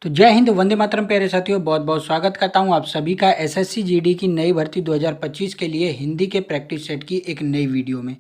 तो जय हिंद, वंदे मातरम। प्यारे साथियों, बहुत बहुत स्वागत करता हूं आप सभी का एसएससी जीडी की नई भर्ती 2025 के लिए हिंदी के प्रैक्टिस सेट की एक नई वीडियो में।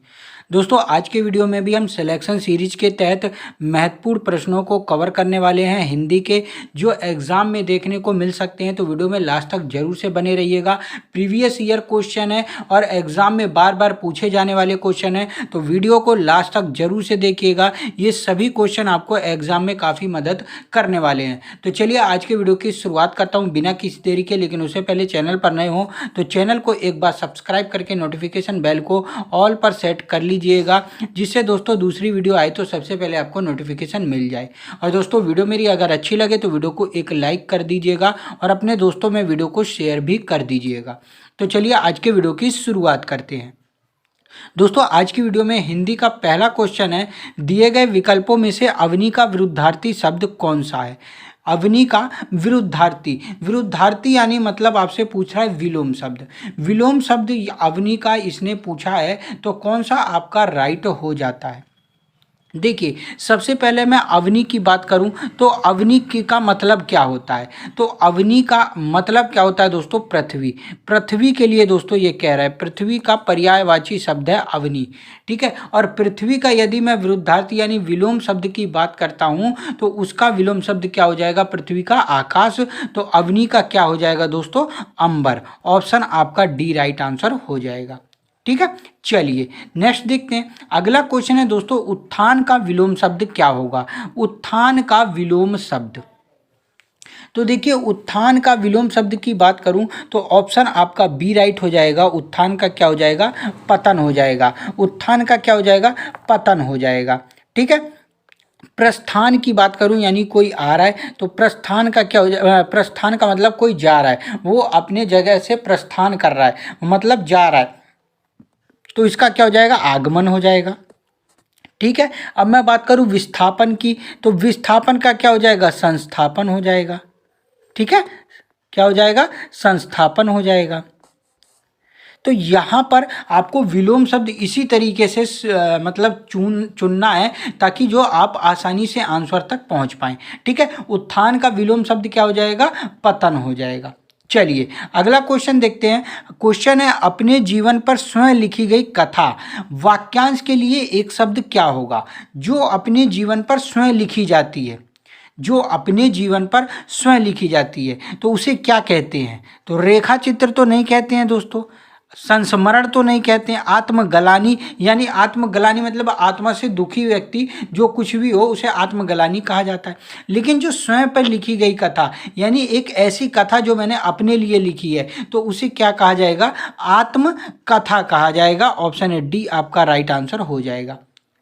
दोस्तों, आज के वीडियो में भी हम सिलेक्शन सीरीज के तहत महत्वपूर्ण प्रश्नों को कवर करने वाले हैं हिंदी के, जो एग्जाम में देखने को मिल सकते हैं। तो वीडियो में लास्ट तक जरूर से बने रहिएगा। प्रीवियस ईयर क्वेश्चन है और एग्जाम में बार बार पूछे जाने वाले क्वेश्चन है, तो वीडियो को लास्ट तक जरूर से देखिएगा। ये सभी क्वेश्चन आपको एग्जाम में काफ़ी मदद करने वाले हैं। तो चलिए आज के वीडियो की शुरुआत करता हूं बिना किसी देरी के। लेकिन उससे पहले चैनल पर नए हो तो चैनल को एक बार सब्सक्राइब करके नोटिफिकेशन बेल को ऑल पर सेट कर लीजिएगा, जिससे दोस्तों दूसरी वीडियो आए तो सबसे पहले आपको नोटिफिकेशन मिल जाए। और दोस्तों, वीडियो मेरी अगर अच्छी लगे तो वीडियो को एक लाइक कर दीजिएगा और अपने दोस्तों में वीडियो को शेयर भी कर दीजिएगा। तो चलिए आज के वीडियो की शुरुआत करते हैं। दोस्तों, आज की वीडियो में हिंदी का पहला क्वेश्चन है, दिए गए विकल्पों में से अवनी का विरुद्धार्थी शब्द कौन सा है। अवनी का विरुद्धार्थी, विरुद्धार्थी यानी मतलब आपसे पूछ रहा है विलोम शब्द। विलोम शब्द अवनी का इसने पूछा है, तो कौन सा आपका राइट हो जाता है। देखिए, सबसे पहले मैं अवनी की बात करूं तो अवनी का मतलब क्या होता है। तो अवनी का मतलब क्या होता है दोस्तों, पृथ्वी। पृथ्वी के लिए दोस्तों ये कह रहा है, पृथ्वी का पर्यायवाची शब्द है अवनी। ठीक है, और पृथ्वी का यदि मैं विरुद्धार्थी यानी विलोम शब्द की बात करता हूं तो उसका विलोम शब्द क्या हो जाएगा, पृथ्वी का आकाश। तो अवनी का क्या हो जाएगा दोस्तों, अंबर। ऑप्शन आपका डी राइट आंसर हो जाएगा। ठीक है, चलिए नेक्स्ट देखते हैं। अगला क्वेश्चन है दोस्तों, उत्थान का विलोम शब्द क्या होगा। उत्थान का विलोम शब्द, तो देखिए उत्थान का विलोम शब्द की बात करूं तो ऑप्शन आपका बी राइट हो जाएगा। उत्थान का क्या हो जाएगा, पतन हो जाएगा। उत्थान का क्या हो जाएगा, पतन हो जाएगा। ठीक है, प्रस्थान की बात करूं यानी कोई आ रहा है तो प्रस्थान का क्या हो जाएगा, प्रस्थान का मतलब कोई जा रहा है, वो अपने जगह से प्रस्थान कर रहा है, मतलब जा रहा है, तो इसका क्या हो जाएगा, आगमन हो जाएगा। ठीक है, अब मैं बात करूं विस्थापन की, तो विस्थापन का क्या हो जाएगा, संस्थापन हो जाएगा। ठीक है, क्या हो जाएगा, संस्थापन हो जाएगा। तो यहाँ पर आपको विलोम शब्द इसी तरीके से मतलब चुनना है ताकि जो आप आसानी से आंसर तक पहुँच पाएँ। ठीक है, उत्थान का विलोम शब्द क्या हो जाएगा, पतन हो जाएगा। चलिए अगला क्वेश्चन देखते हैं। क्वेश्चन है, अपने जीवन पर स्वयं लिखी गई कथा वाक्यांश के लिए एक शब्द क्या होगा। जो अपने जीवन पर स्वयं लिखी जाती है, जो अपने जीवन पर स्वयं लिखी जाती है तो उसे क्या कहते हैं। तो रेखा चित्र तो नहीं कहते हैं दोस्तों, संस्मरण तो नहीं कहते हैं, आत्मग्लानि यानी आत्मग्लानि मतलब आत्मा से दुखी व्यक्ति जो कुछ भी हो उसे आत्मग्लानि कहा जाता है। लेकिन जो स्वयं पर लिखी गई कथा यानी एक ऐसी कथा जो मैंने अपने लिए लिखी है तो उसे क्या कहा जाएगा, आत्मकथा कहा जाएगा। ऑप्शन है डी आपका राइट आंसर हो जाएगा।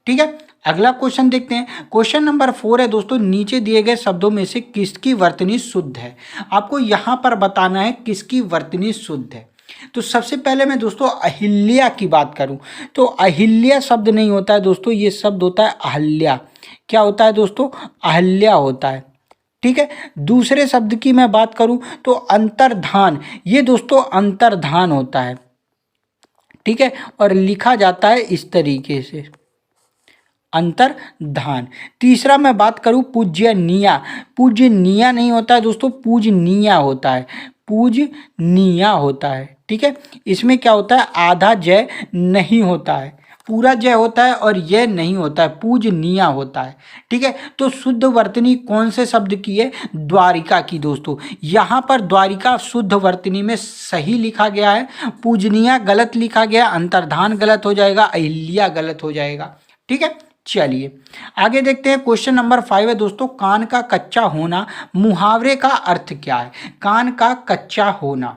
ठीक है, अगला क्वेश्चन देखते हैं। क्वेश्चन नंबर 4 है दोस्तों, नीचे दिए गए शब्दों में से किसकी वर्तनी शुद्ध है। आपको यहाँ पर बताना है किसकी वर्तनी शुद्ध है। तो सबसे पहले मैं दोस्तों अहिल्या की बात करूं तो अहिल्या शब्द नहीं होता है दोस्तों, ये शब्द होता है अहल्या। क्या होता है दोस्तों, अहल्या होता है। ठीक है, दूसरे शब्द की मैं बात करूं तो अंतर्धान, ये दोस्तों अंतर्धान होता है। ठीक है, और लिखा जाता है इस तरीके से, अंतर्धान। तीसरा मैं बात करूं पूज्यनीया, पूज्यनीया नहीं होता है दोस्तों, पूजनीया होता है, पूजनीया होता है। ठीक है, इसमें क्या होता है, आधा जय नहीं होता है, पूरा जय होता है और यह नहीं होता है, पूजनीया होता है। ठीक है, तो शुद्ध वर्तनी कौन से शब्द की है, द्वारिका की दोस्तों। यहाँ पर द्वारिका शुद्ध वर्तनी में सही लिखा गया है, पूजनीया गलत लिखा गया, अंतर्धान गलत हो जाएगा, अहिल्या गलत हो जाएगा। ठीक है, चलिए आगे देखते हैं। क्वेश्चन नंबर 5 है दोस्तों, कान का कच्चा होना मुहावरे का अर्थ क्या है। कान का कच्चा होना,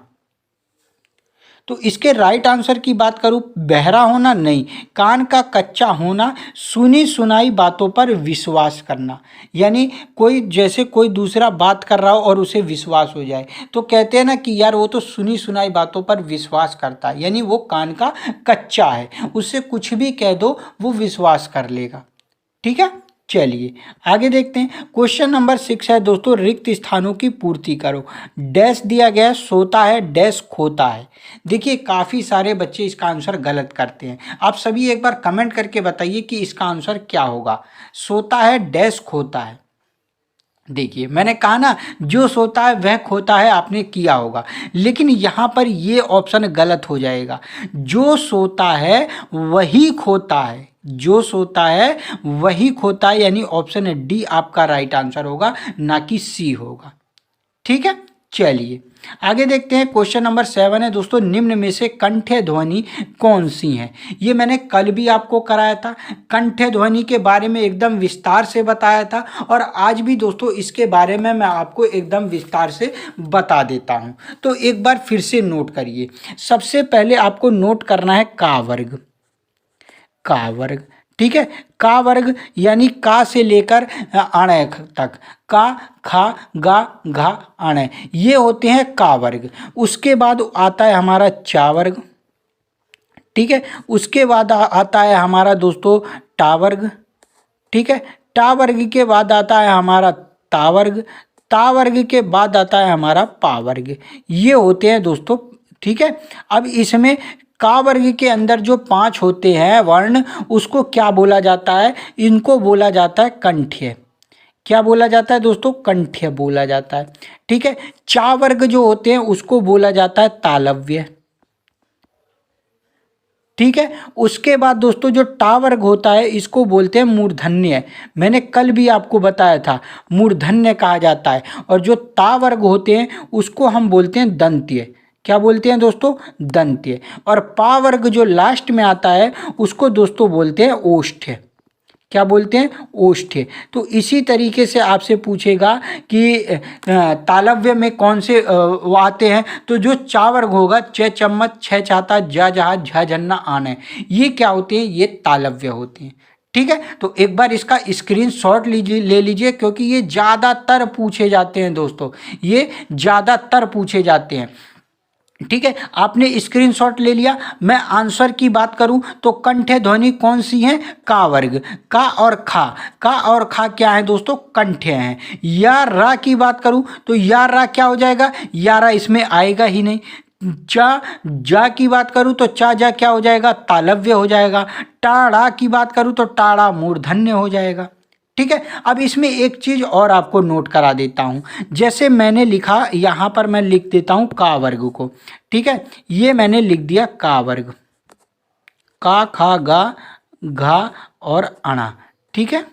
तो इसके राइट आंसर की बात करूं, बहरा होना नहीं, कान का कच्चा होना सुनी सुनाई बातों पर विश्वास करना। यानी कोई जैसे कोई दूसरा बात कर रहा हो और उसे विश्वास हो जाए तो कहते हैं ना कि यार वो तो सुनी सुनाई बातों पर विश्वास करता है, यानी वो कान का कच्चा है, उससे कुछ भी कह दो वो विश्वास कर लेगा। ठीक है, चलिए आगे देखते हैं। क्वेश्चन नंबर 6 है दोस्तों, रिक्त स्थानों की पूर्ति करो। डैश दिया गया, सोता है डैश खोता है। देखिए काफ़ी सारे बच्चे इसका आंसर गलत करते हैं, आप सभी एक बार कमेंट करके बताइए कि इसका आंसर क्या होगा। सोता है डैश खोता है, देखिए मैंने कहा ना, जो सोता है वह खोता है, आपने किया होगा, लेकिन यहाँ पर ये ऑप्शन गलत हो जाएगा। जो सोता है वही खोता है, जो सोता है वही खोता है, यानी ऑप्शन डी आपका राइट आंसर होगा, ना कि सी होगा। ठीक है, चलिए आगे देखते हैं। क्वेश्चन नंबर 7 है दोस्तों, निम्न में से कंठ्य ध्वनि कौन सी है? ये मैंने कल भी आपको कराया था, कंठ्य ध्वनि के बारे में एकदम विस्तार से बताया था, और आज भी दोस्तों इसके बारे में मैं आपको एकदम विस्तार से बता देता हूँ। तो एक बार फिर से नोट करिए। सबसे पहले आपको नोट करना है का वर्ग, का वर्ग। ठीक है, का वर्ग यानी का से लेकर अणय तक, का, खा, गा, घा, अणय, ये होते हैं का वर्ग। उसके बाद आता है हमारा चा वर्ग। ठीक है, उसके बाद आता है हमारा दोस्तों टा वर्ग। ठीक है, टा वर्ग के बाद आता है हमारा ता वर्ग, ता वर्ग के बाद आता है हमारा पा वर्ग। ये होते हैं दोस्तों। ठीक है, अब इसमें का वर्ग के अंदर जो 5 होते हैं वर्ण, उसको क्या बोला जाता है? इनको बोला जाता है कंठ्य। क्या बोला जाता है दोस्तों? कंठ्य बोला जाता है। ठीक है, चा वर्ग जो होते हैं उसको बोला जाता है तालव्य। ठीक है, उसके बाद दोस्तों जो टा वर्ग होता है इसको बोलते हैं मूर्धन्य। मैंने कल भी आपको बताया था, मूर्धन्य कहा जाता है। और जो ता वर्ग होते हैं उसको हम बोलते हैं दंत्य। क्या बोलते हैं दोस्तों? दंत्य। और पा वर्ग जो लास्ट में आता है उसको दोस्तों बोलते हैं ओष्ठ्य। क्या बोलते हैं? ओष्ठ्य। तो इसी तरीके से आपसे पूछेगा कि तालव्य में कौन से वो आते हैं, तो जो चा वर्ग होगा, च चम्मच, छ छाता, जा जहाज, झ झन्ना, आने, ये क्या होते हैं? ये तालव्य होते हैं। ठीक है, तो एक बार इसका स्क्रीनशॉट लीजिए, ले लीजिए, क्योंकि ये ज़्यादातर पूछे जाते हैं दोस्तों, ये ज़्यादातर पूछे जाते हैं। ठीक है, आपने स्क्रीनशॉट ले लिया। मैं आंसर की बात करूं तो कंठ्य ध्वनि कौन सी है? का वर्ग। का और खा, का और खा क्या है दोस्तों? कंठ्य हैं। या रा की बात करूं तो या रा क्या हो जाएगा? या रा इसमें आएगा ही नहीं। चा जा की बात करूं तो चा जा क्या हो जाएगा? तालव्य हो जाएगा। टाड़ा की बात करूं तो टाड़ा मूर्धन्य हो जाएगा। ठीक है, अब इसमें एक चीज और आपको नोट करा देता हूं। जैसे मैंने लिखा, यहां पर मैं लिख देता हूं का वर्ग को। ठीक है, ये मैंने लिख दिया का वर्ग, का, खा, गा, घा और अणा। ठीक है,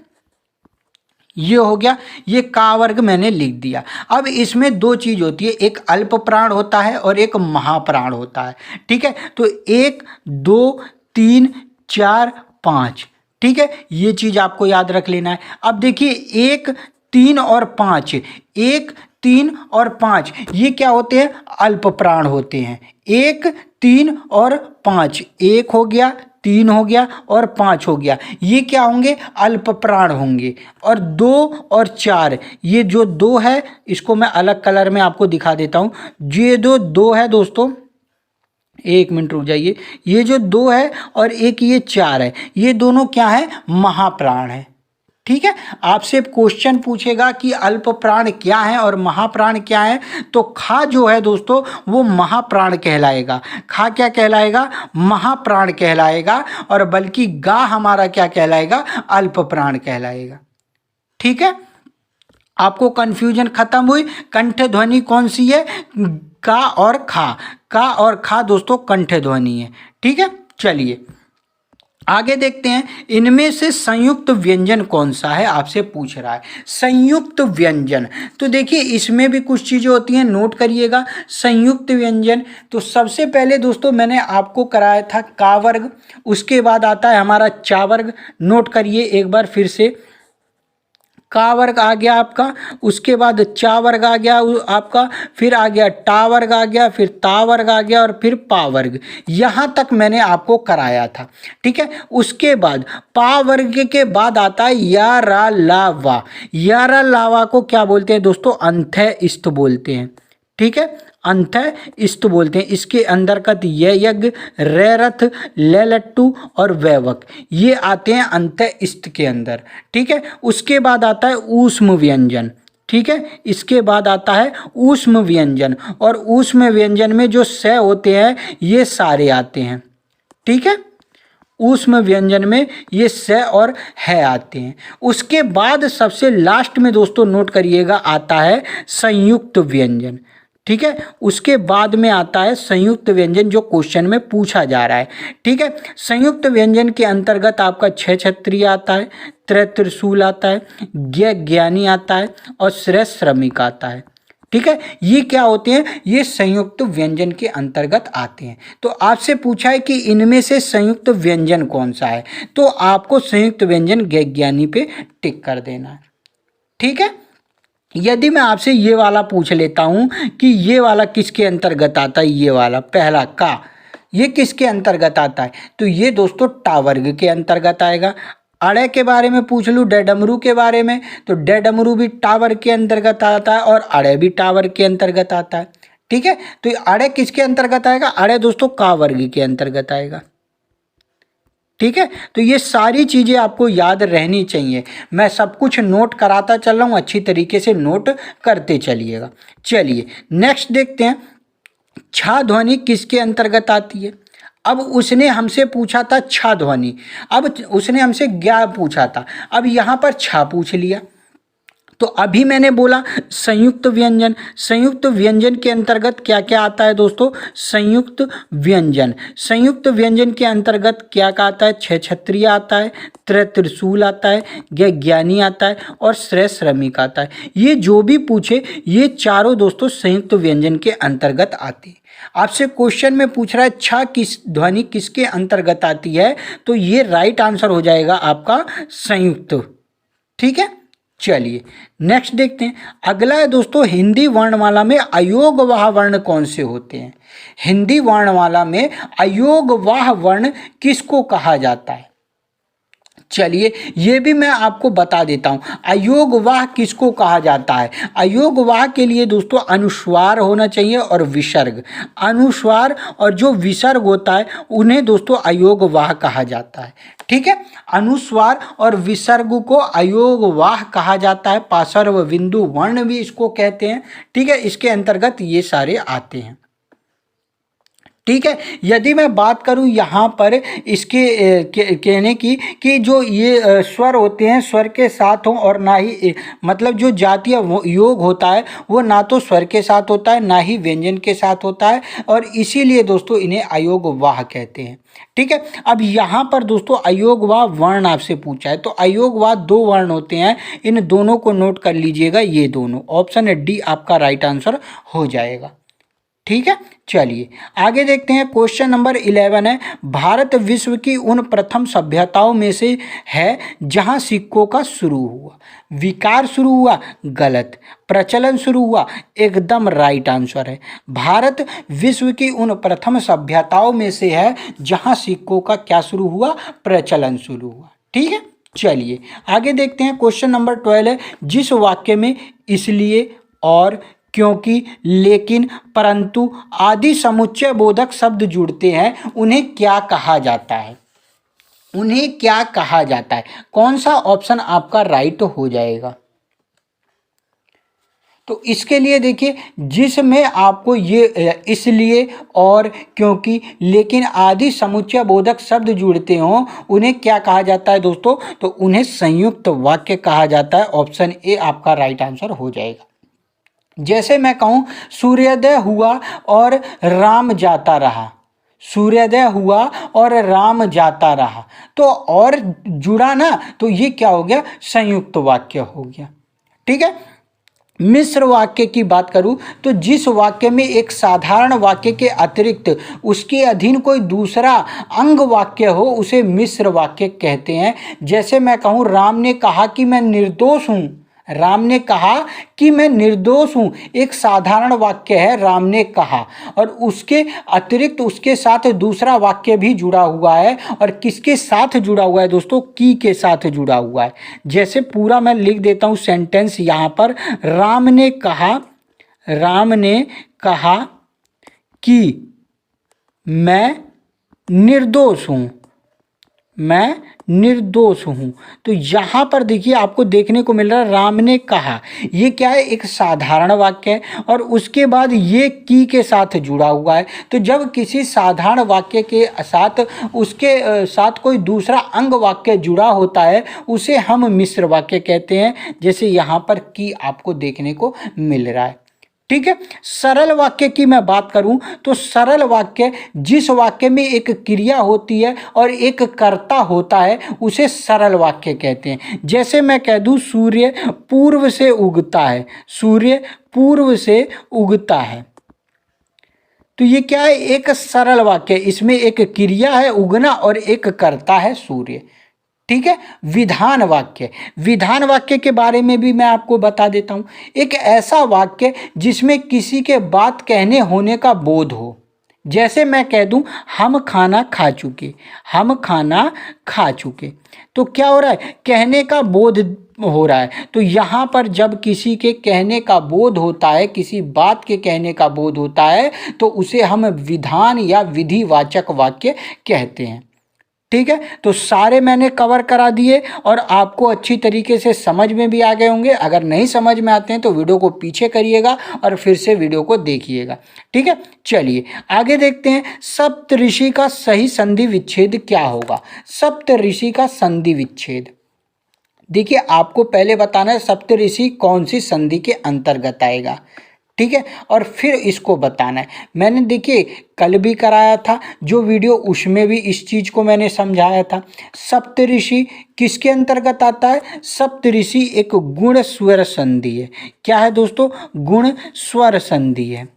ये हो गया, ये का वर्ग मैंने लिख दिया। अब इसमें दो चीज होती है, एक अल्प प्राण होता है और एक महाप्राण होता है। ठीक है, तो 1, 2, 3, 4, 5। ठीक है, ये चीज आपको याद रख लेना है। अब देखिए 1, 3 और 5, 1, 3 और 5 ये क्या होते हैं? अल्प प्राण होते हैं। 1, 3 और 5, 1 हो गया, 3 हो गया और 5 हो गया, ये क्या होंगे? अल्प प्राण होंगे। और 2 और 4, ये जो 2 है इसको मैं अलग कलर में आपको दिखा देता हूँ। ये जो 2 है दोस्तों, 1 मिनट रुक जाइए, ये जो 2 है और एक ये 4 है, ये दोनों क्या है? महाप्राण है। ठीक है, आपसे क्वेश्चन पूछेगा कि अल्प प्राण क्या है और महाप्राण क्या है, तो खा जो है दोस्तों वो महाप्राण कहलाएगा। खा क्या कहलाएगा? महाप्राण कहलाएगा। और बल्कि गा हमारा क्या कहलाएगा? अल्प प्राण कहलाएगा। ठीक है, आपको कंफ्यूजन खत्म हुई। कंठ ध्वनि कौन सी है? का और खा, का और खा दोस्तों कंठ ध्वनि है। ठीक है, चलिए आगे देखते हैं। इनमें से संयुक्त व्यंजन कौन सा है, आपसे पूछ रहा है। संयुक्त व्यंजन, तो देखिए इसमें भी कुछ चीज़ें होती हैं, नोट करिएगा। संयुक्त व्यंजन, तो सबसे पहले दोस्तों मैंने आपको कराया था का वर्ग, उसके बाद आता है हमारा चा वर्ग। नोट करिए एक बार फिर से, का वर्ग आ गया आपका, उसके बाद चा वर्ग आ गया आपका, फिर आ गया टा वर्ग आ गया, फिर ता वर्ग आ गया और फिर पा वर्ग। यहाँ तक मैंने आपको कराया था। ठीक है, उसके बाद पा वर्ग के बाद आता है या रा ला वा। या रा लावा को क्या बोलते हैं दोस्तों? अंत्य इस्त बोलते हैं। ठीक है, अंत्य इस्त बोलते हैं। इसके अंदर का य यज्ञ, रे रथ, ले लट्टू और वैवक, ये आते हैं अंत्य इस्त के अंदर। ठीक है, उसके बाद आता है ऊष्म व्यंजन। ठीक है, इसके बाद आता है ऊष्म व्यंजन, और ऊष्म व्यंजन में जो स होते हैं ये सारे आते हैं। ठीक है, ऊष्म व्यंजन में ये स और है आते हैं। उसके बाद सबसे लास्ट में दोस्तों नोट करिएगा आता है संयुक्त व्यंजन। ठीक है, उसके बाद में आता है संयुक्त व्यंजन जो क्वेश्चन में पूछा जा रहा है। ठीक है, संयुक्त व्यंजन के अंतर्गत आपका छह छत्री आता है, त्रिशूल आता है, ज्ञानी आता है और श्रेष्ठ श्रमिक आता है। ठीक है, ये क्या होते हैं, ये संयुक्त व्यंजन के अंतर्गत आते हैं। तो आपसे पूछा है कि इनमें से संयुक्त व्यंजन कौन सा है, तो आपको संयुक्त व्यंजन ज्ञानी पे टिक कर देना है। ठीक है, यदि मैं आपसे ये वाला पूछ लेता हूं कि ये वाला किसके अंतर्गत आता है, ये वाला पहला का, ये किसके अंतर्गत आता है, तो ये दोस्तों टा वर्ग के अंतर्गत आएगा। अड़े के बारे में पूछ लूँ, डेडमरू के बारे में, तो डेडमरू भी टावर के अंतर्गत आता है और अड़े भी टावर के अंतर्गत आता है। ठीक है, तो अड़े किसके अंतर्गत आएगा, अड़े दोस्तों का वर्ग के अंतर्गत आएगा। ठीक है, तो ये सारी चीज़ें आपको याद रहनी चाहिए। मैं सब कुछ नोट कराता चल रहा हूँ, अच्छी तरीके से नोट करते चलिएगा। चलिए नेक्स्ट देखते हैं, छा ध्वनि किसके अंतर्गत आती है। अब उसने हमसे पूछा था छा ध्वनि, अब उसने हमसे ज्ञा पूछा था, अब यहाँ पर छा पूछ लिया। तो अभी मैंने बोला संयुक्त व्यंजन, संयुक्त व्यंजन के अंतर्गत क्या क्या आता है दोस्तों, संयुक्त व्यंजन, संयुक्त व्यंजन के अंतर्गत क्या क्या आता है, छह छत्रिय आता है, त्रिशूल आता है, ज्ञानी आता है और श्रेष्ठ श्रमिक आता है। ये जो भी पूछे ये चारों दोस्तों संयुक्त व्यंजन के अंतर्गत आते हैं। आपसे क्वेश्चन में पूछ रहा है छा किस ध्वनि किसके अंतर्गत आती है, तो ये राइट आंसर हो जाएगा आपका संयुक्त। ठीक है, चलिए नेक्स्ट देखते हैं। अगला है दोस्तों हिंदी वर्णमाला में अयोगवाह वर्ण कौन से होते हैं। हिंदी वर्णमाला में अयोगवाह वर्ण किसको कहा जाता है, चलिए ये भी मैं आपको बता देता हूं। अयोगवाह किसको कहा जाता है, अयोगवाह के लिए दोस्तों अनुस्वार होना चाहिए और विसर्ग, अनुस्वार और जो विसर्ग होता है उन्हें दोस्तों अयोगवाह कहा जाता है। ठीक है, अनुस्वार और विसर्ग को अयोगवाह कहा जाता है, पार्श्व बिंदु वर्ण भी इसको कहते हैं। ठीक है, इसके अंतर्गत ये सारे आते हैं। ठीक है, यदि मैं बात करूं यहाँ पर इसके कहने की कि जो ये स्वर होते हैं स्वर के साथ हों और ना ही मतलब जो जातीय योग होता है वो ना तो स्वर के साथ होता है ना ही व्यंजन के साथ होता है, और इसीलिए दोस्तों इन्हें अयोगवाह कहते हैं। ठीक है, अब यहाँ पर दोस्तों अयोगवाह वर्ण आपसे पूछा है, तो अयोगवाह दो वर्ण होते हैं, इन दोनों को नोट कर लीजिएगा, ये दोनों, ऑप्शन डी आपका राइट आंसर हो जाएगा। ठीक है, चलिए आगे देखते हैं। क्वेश्चन नंबर 11 है, भारत विश्व की उन प्रथम सभ्यताओं में से है जहां सिक्कों का शुरू हुआ। विकार शुरू हुआ, गलत। प्रचलन शुरू हुआ, एकदम राइट आंसर है। भारत विश्व की उन प्रथम सभ्यताओं में से है जहां सिक्कों का क्या शुरू हुआ, प्रचलन शुरू हुआ। ठीक है, चलिए आगे देखते हैं। क्वेश्चन नंबर 12 है, जिस वाक्य में इसलिए और क्योंकि, लेकिन, परंतु आदि समुच्चय बोधक शब्द जुड़ते हैं उन्हें क्या कहा जाता है, उन्हें क्या कहा जाता है, कौन सा ऑप्शन आपका राइट हो जाएगा। तो इसके लिए देखिए, जिसमें आपको ये इसलिए और क्योंकि लेकिन आदि समुच्चय बोधक शब्द जुड़ते हों उन्हें क्या कहा जाता है दोस्तों, तो उन्हें संयुक्त वाक्य कहा जाता है। ऑप्शन ए आपका राइट आंसर हो जाएगा। जैसे मैं कहूँ सूर्योदय हुआ और राम जाता रहा, सूर्योदय हुआ और राम जाता रहा, तो और जुड़ा ना, तो ये क्या हो गया, संयुक्त वाक्य हो गया। ठीक है, मिश्र वाक्य की बात करूं तो जिस वाक्य में एक साधारण वाक्य के अतिरिक्त उसके अधीन कोई दूसरा अंग वाक्य हो उसे मिश्र वाक्य कहते हैं। जैसे मैं कहूं राम ने कहा कि मैं निर्दोष हूं, राम ने कहा कि मैं निर्दोष हूं, एक साधारण वाक्य है राम ने कहा, और उसके अतिरिक्त उसके साथ दूसरा वाक्य भी जुड़ा हुआ है, और किसके साथ जुड़ा हुआ है दोस्तों, की के साथ जुड़ा हुआ है। जैसे पूरा मैं लिख देता हूं सेंटेंस यहाँ पर, राम ने कहा कि मैं निर्दोष हूं, मैं निर्दोष हूँ। तो यहाँ पर देखिए आपको देखने को मिल रहा है राम ने कहा, ये क्या है, एक साधारण वाक्य है और उसके बाद ये की के साथ जुड़ा हुआ है। तो जब किसी साधारण वाक्य के साथ उसके साथ कोई दूसरा अंग वाक्य जुड़ा होता है उसे हम मिश्र वाक्य कहते हैं, जैसे यहाँ पर की आपको देखने को मिल रहा है। ठीक है। सरल वाक्य की मैं बात करूं तो सरल वाक्य जिस वाक्य में एक क्रिया होती है और एक कर्ता होता है उसे सरल वाक्य कहते हैं। जैसे मैं कह दूं सूर्य पूर्व से उगता है, सूर्य पूर्व से उगता है, तो ये क्या है, एक सरल वाक्य, इसमें एक क्रिया है उगना और एक कर्ता है सूर्य। ठीक है। विधान वाक्य, विधान वाक्य के बारे में भी मैं आपको बता देता हूं। एक ऐसा वाक्य जिसमें किसी के बात कहने होने का बोध हो। जैसे मैं कह दूं हम खाना खा चुके, हम खाना खा चुके, तो क्या हो रहा है, कहने का बोध हो रहा है। तो यहाँ पर जब किसी के कहने का बोध होता है, किसी बात के कहने का बोध होता है, तो उसे हम विधान या विधिवाचक वाक्य कहते हैं। ठीक है। तो सारे मैंने कवर करा दिए और आपको अच्छी तरीके से समझ में भी आ गए होंगे। अगर नहीं समझ में आते हैं तो वीडियो को पीछे करिएगा और फिर से वीडियो को देखिएगा। ठीक है। चलिए आगे देखते हैं, सप्तऋषि का सही संधि विच्छेद क्या होगा। सप्तऋषि का संधि विच्छेद, देखिए आपको पहले बताना है सप्तऋषि कौन सी संधि के अंतर्गत आएगा। ठीक है। और फिर इसको बताना है। मैंने देखिए कल भी कराया था जो वीडियो, उसमें भी इस चीज़ को मैंने समझाया था। सप्तऋषि किसके अंतर्गत आता है, सप्तऋषि एक गुण स्वर संधि है। क्या है दोस्तों, गुण स्वर संधि है।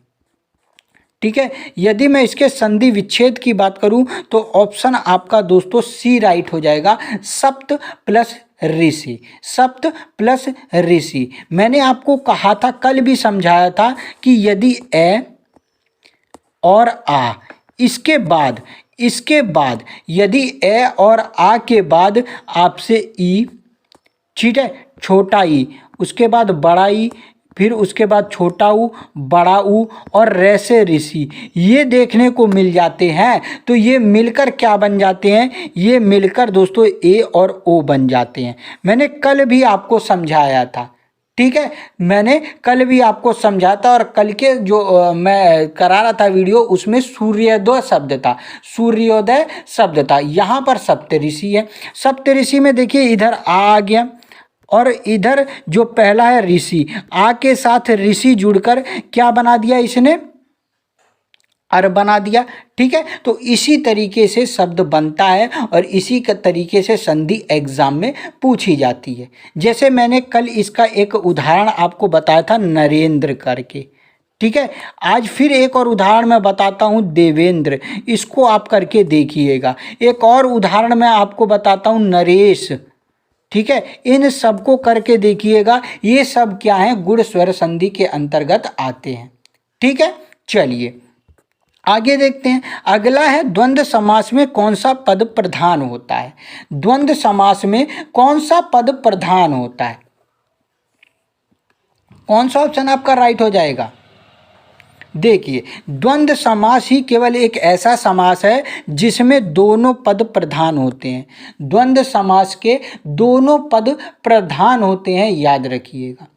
ठीक है। यदि मैं इसके संधि विच्छेद की बात करूं तो ऑप्शन आपका दोस्तों सी राइट हो जाएगा, सप्त प्लस ऋषि, सप्त प्लस ऋषि। मैंने आपको कहा था, कल भी समझाया था कि यदि ए और आ इसके बाद यदि ए और आ के बाद आपसे ई, ठीक है, छोटा ई, उसके बाद बड़ा ई, फिर उसके बाद छोटा ऊ, बड़ा ऊ और रैसे ऋषि, ये देखने को मिल जाते हैं। तो ये मिलकर क्या बन जाते हैं, ये मिलकर दोस्तों ए और ओ बन जाते हैं। मैंने कल भी आपको समझाया था। ठीक है। मैंने कल भी आपको समझाया था और कल के जो मैं करा रहा था वीडियो उसमें सूर्योदय शब्द था, सूर्योदय शब्द था। यहाँ पर सप्तऋषि है। सप्तऋषि में देखिए इधर आ गया और इधर जो पहला है ऋषि, आ के साथ ऋषि जुड़कर क्या बना दिया इसने, अर बना दिया। ठीक है। तो इसी तरीके से शब्द बनता है और इसी के तरीके से संधि एग्जाम में पूछी जाती है। जैसे मैंने कल इसका एक उदाहरण आपको बताया था नरेंद्र करके। ठीक है। आज फिर एक और उदाहरण मैं बताता हूँ देवेंद्र, इसको आप करके देखिएगा। एक और उदाहरण मैं आपको बताता हूँ नरेश। ठीक है। इन सबको करके देखिएगा, ये सब क्या है, गुण स्वर संधि के अंतर्गत आते हैं। ठीक है। चलिए आगे देखते हैं। अगला है द्वंद्व समास में कौन सा पद प्रधान होता है। द्वंद्व समास में कौन सा पद प्रधान होता है, कौन सा ऑप्शन आपका राइट हो जाएगा। देखिए द्वंद्व समास ही केवल एक ऐसा समास है जिसमें दोनों पद प्रधान होते हैं। द्वंद्व समास के दोनों पद प्रधान होते हैं, याद रखिएगा।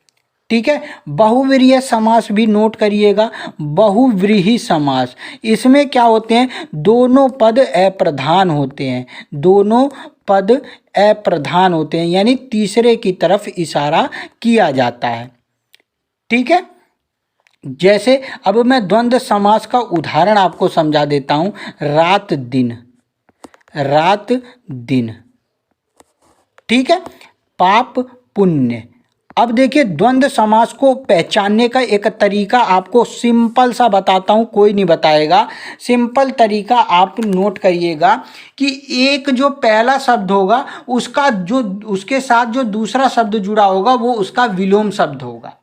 ठीक है। बहुव्रीहि समास भी नोट करिएगा, बहुव्रीहि समास, इसमें क्या होते हैं, दोनों पद अप्रधान होते हैं, दोनों पद अप्रधान होते हैं, यानी तीसरे की तरफ इशारा किया जाता है। ठीक है। जैसे अब मैं द्वंद्व समास का उदाहरण आपको समझा देता हूं, रात दिन, रात दिन। ठीक है। पाप पुण्य। अब देखिए द्वंद्व समास को पहचानने का एक तरीका आपको सिंपल सा बताता हूँ, कोई नहीं बताएगा। सिंपल तरीका आप नोट करिएगा कि एक जो पहला शब्द होगा उसका जो उसके साथ जो दूसरा शब्द जुड़ा होगा वो उसका विलोम शब्द होगा।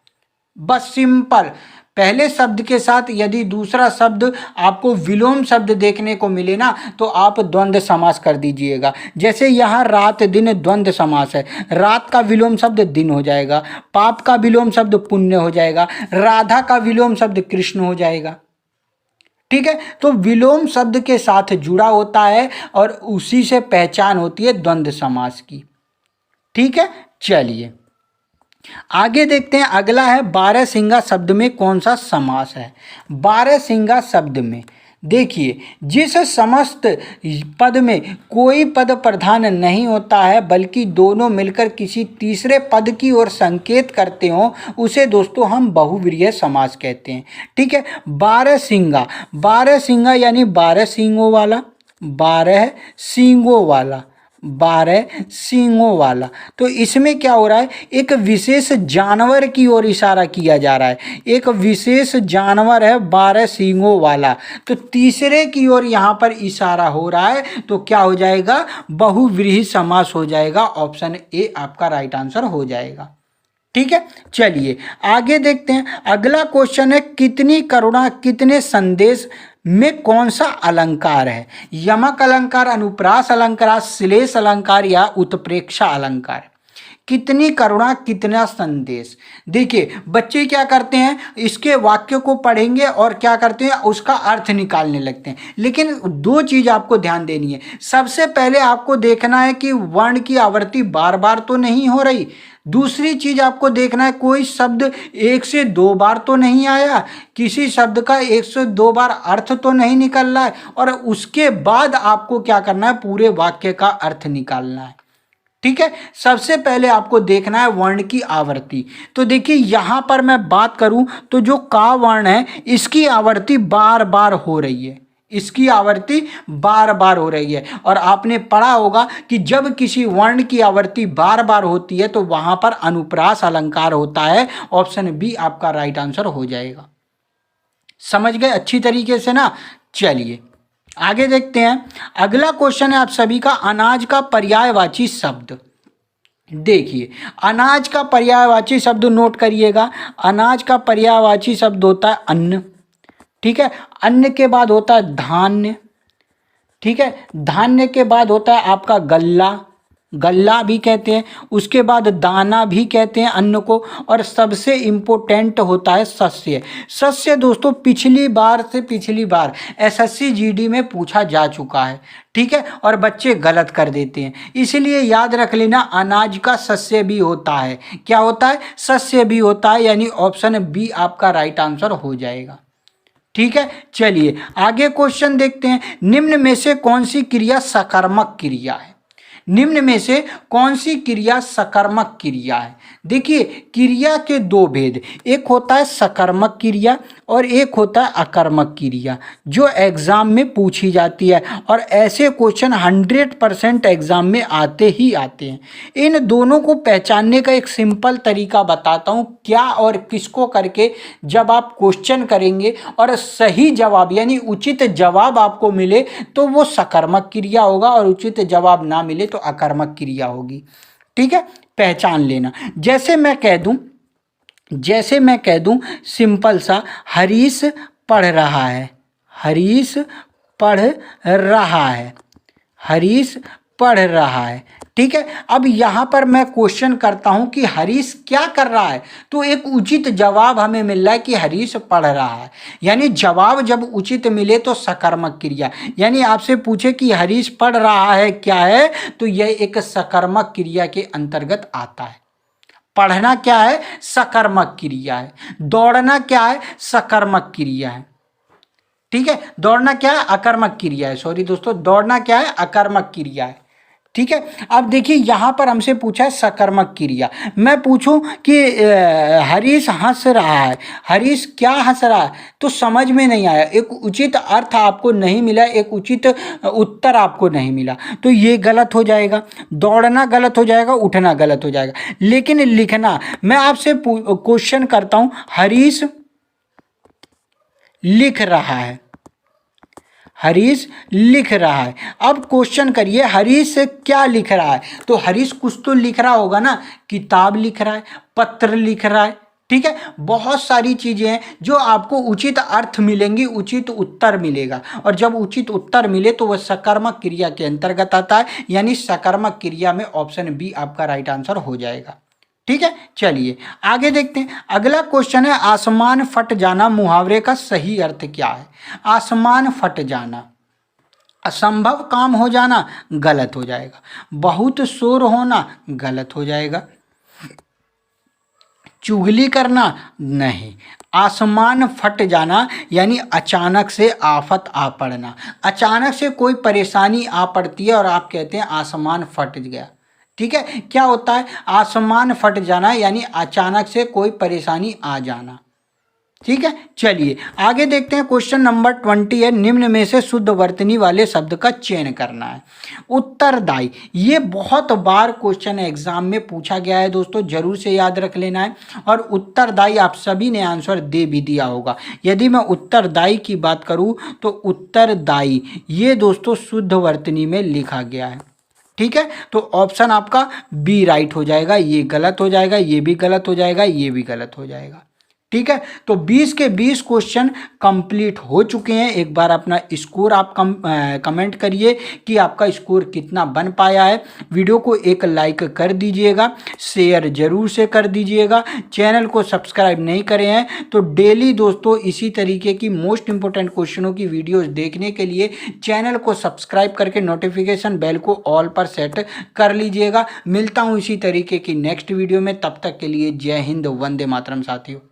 बस सिंपल, पहले शब्द के साथ यदि दूसरा शब्द आपको विलोम शब्द देखने को मिले ना तो आप द्वंद्व समास कर दीजिएगा। जैसे यहाँ रात दिन द्वंद्व समास है, रात का विलोम शब्द दिन हो जाएगा, पाप का विलोम शब्द पुण्य हो जाएगा, राधा का विलोम शब्द कृष्ण हो जाएगा। ठीक है, तो विलोम शब्द के साथ जुड़ा होता है और उसी से पहचान होती है द्वंद्व समास की। ठीक है, चलिए आगे देखते हैं। अगला है बारहसिंगा शब्द में कौन सा समास है। बारहसिंगा शब्द में देखिए, जिस समस्त पद में कोई पद प्रधान नहीं होता है बल्कि दोनों मिलकर किसी तीसरे पद की ओर संकेत करते हो, उसे दोस्तों हम बहुव्रीहि समास कहते हैं। ठीक है, बारहसिंगा, बारहसिंगा यानी 12 सींगों वाला, 12 सींगों वाला, 12 सींगों वाला। तो इसमें क्या हो रहा है, एक विशेष जानवर की ओर इशारा किया जा रहा है। एक विशेष जानवर है 12 सींगों वाला, तो तीसरे की ओर यहाँ पर इशारा हो रहा है, तो क्या हो जाएगा, बहुव्रीहि समास हो जाएगा। ऑप्शन ए आपका राइट आंसर हो जाएगा। ठीक है, चलिए आगे देखते हैं। अगला क्वेश्चन है, कितनी करुणा कितने संदेश में कौन सा अलंकार है। यमक अलंकार, अनुप्रास अलंकार, श्लेष अलंकार या उत्प्रेक्षा अलंकार। कितनी करुणा कितना संदेश। देखिए बच्चे क्या करते हैं, इसके वाक्य को पढ़ेंगे और क्या करते हैं, उसका अर्थ निकालने लगते हैं। लेकिन दो चीज आपको ध्यान देनी है। सबसे पहले आपको देखना है कि वर्ण की आवृत्ति बार बार तो नहीं हो रही। दूसरी चीज आपको देखना है, कोई शब्द 1 से 2 बार तो नहीं आया, किसी शब्द का 1 से 2 बार अर्थ तो नहीं निकल रहा है। और उसके बाद आपको क्या करना है, पूरे वाक्य का अर्थ निकालना है। ठीक है, सबसे पहले आपको देखना है वर्ण की आवृत्ति। तो देखिए यहां पर मैं बात करूं तो जो का वर्ण है इसकी आवृत्ति बार बार हो रही है, इसकी आवृत्ति बार बार हो रही है। और आपने पढ़ा होगा कि जब किसी वर्ण की आवृत्ति बार बार होती है तो वहां पर अनुप्रास अलंकार होता है। ऑप्शन बी आपका राइट आंसर हो जाएगा। समझ गए अच्छी तरीके से ना। चलिए आगे देखते हैं। अगला क्वेश्चन है आप सभी का, अनाज का पर्यायवाची शब्द। देखिए अनाज का पर्यायवाची शब्द नोट करिएगा। अनाज का पर्यायवाची शब्द होता है अन्न। ठीक है, अन्न के बाद होता है धान्य। ठीक है, धान्य के बाद होता है आपका गल्ला, गल्ला भी कहते हैं। उसके बाद दाना भी कहते हैं अन्न को। और सबसे इम्पोर्टेंट होता है शस्य। शस्य दोस्तों पिछली बार एसएससी जीडी में पूछा जा चुका है। ठीक है, और बच्चे गलत कर देते हैं, इसलिए याद रख लेना अनाज का शस्य भी होता है। क्या होता है, शस्य भी होता है, यानी ऑप्शन बी आपका राइट आंसर हो जाएगा। ठीक है, चलिए आगे क्वेश्चन देखते हैं। निम्न में से कौन सी क्रिया सकर्मक क्रिया है। निम्न में से कौन सी क्रिया सकर्मक क्रिया है। देखिए क्रिया के दो भेद, एक होता है सकर्मक क्रिया और एक होता है अकर्मक क्रिया, जो एग्जाम में पूछी जाती है। और ऐसे क्वेश्चन 100% एग्जाम में आते ही आते हैं। इन दोनों को पहचानने का एक सिंपल तरीका बताता हूँ, क्या और किसको करके जब आप क्वेश्चन करेंगे और सही जवाब यानी उचित जवाब आपको मिले तो वो सकर्मक क्रिया होगा, और उचित जवाब ना मिले तो अकर्मक क्रिया होगी। ठीक है, पहचान लेना। जैसे मैं कह दूं सिंपल सा, हरीश पढ़ रहा है, हरीश पढ़ रहा है, हरीश पढ़ रहा है। ठीक है, अब यहाँ पर मैं क्वेश्चन करता हूँ कि हरीश क्या कर रहा है, तो एक उचित जवाब हमें मिल रहा है कि हरीश पढ़ रहा है। यानी जवाब जब उचित मिले तो सकर्मक क्रिया, यानी आपसे पूछे कि हरीश पढ़ रहा है क्या है, तो यह एक सकर्मक क्रिया के अंतर्गत आता है। पढ़ना क्या है, सकर्मक क्रिया है। दौड़ना क्या है, सकर्मक क्रिया है। ठीक है, दौड़ना क्या है, अकर्मक क्रिया है। सॉरी दोस्तों, दौड़ना क्या है, अकर्मक क्रिया है। ठीक है, अब देखिए यहाँ पर हमसे पूछा है सकर्मक क्रिया। मैं पूछूं कि हरीश हंस रहा है, हरीश क्या हंस रहा है, तो समझ में नहीं आया, एक उचित अर्थ आपको नहीं मिला, एक उचित उत्तर आपको नहीं मिला, तो ये गलत हो जाएगा। दौड़ना गलत हो जाएगा, उठना गलत हो जाएगा। लेकिन लिखना, मैं आपसे क्वेश्चन करता हूँ, हरीश लिख रहा है, हरीश लिख रहा है। अब क्वेश्चन करिए हरीश क्या लिख रहा है, तो हरीश कुछ तो लिख रहा होगा ना, किताब लिख रहा है, पत्र लिख रहा है। ठीक है, बहुत सारी चीज़ें हैं जो आपको उचित अर्थ मिलेंगी, उचित उत्तर मिलेगा। और जब उचित उत्तर मिले तो वह सकर्मक क्रिया के अंतर्गत आता है, यानी सकर्मक क्रिया में ऑप्शन बी आपका राइट आंसर हो जाएगा। ठीक है, चलिए आगे देखते हैं। अगला क्वेश्चन है आसमान फट जाना मुहावरे का सही अर्थ क्या है। आसमान फट जाना, असंभव काम हो जाना, गलत हो जाएगा। बहुत शोर होना, गलत हो जाएगा। चुगली करना, नहीं। आसमान फट जाना यानी अचानक से आफत आ पड़ना। अचानक से कोई परेशानी आ पड़ती है और आप कहते हैं आसमान फट गया। ठीक है, क्या होता है आसमान फट जाना यानी अचानक से कोई परेशानी आ जाना। ठीक है, चलिए आगे देखते हैं। क्वेश्चन नंबर 20 है, निम्न में से शुद्ध वर्तनी वाले शब्द का चयन करना है। उत्तरदायी, ये बहुत बार क्वेश्चन एग्जाम में पूछा गया है दोस्तों, जरूर से याद रख लेना है। और उत्तरदायी आप सभी ने आंसर दे भी दिया होगा। यदि मैं उत्तरदायी की बात करूं तो उत्तरदायी ये दोस्तों शुद्ध वर्तनी में लिखा गया है। ठीक है, तो ऑप्शन आपका बी राइट हो जाएगा, ये गलत हो जाएगा, ये भी गलत हो जाएगा, ये भी गलत हो जाएगा। ठीक है, तो 20 के 20 क्वेश्चन कंप्लीट हो चुके हैं। एक बार अपना स्कोर आप कमेंट करिए कि आपका स्कोर कितना बन पाया है। वीडियो को एक लाइक कर दीजिएगा, शेयर जरूर से कर दीजिएगा। चैनल को सब्सक्राइब नहीं करे हैं तो डेली दोस्तों इसी तरीके की मोस्ट इंपॉर्टेंट क्वेश्चनों की वीडियोस देखने के लिए चैनल को सब्सक्राइब करके नोटिफिकेशन बेल को ऑल पर सेट कर लीजिएगा। मिलता हूँ इसी तरीके की नेक्स्ट वीडियो में, तब तक के लिए जय हिंद, वंदे मातरम साथियों।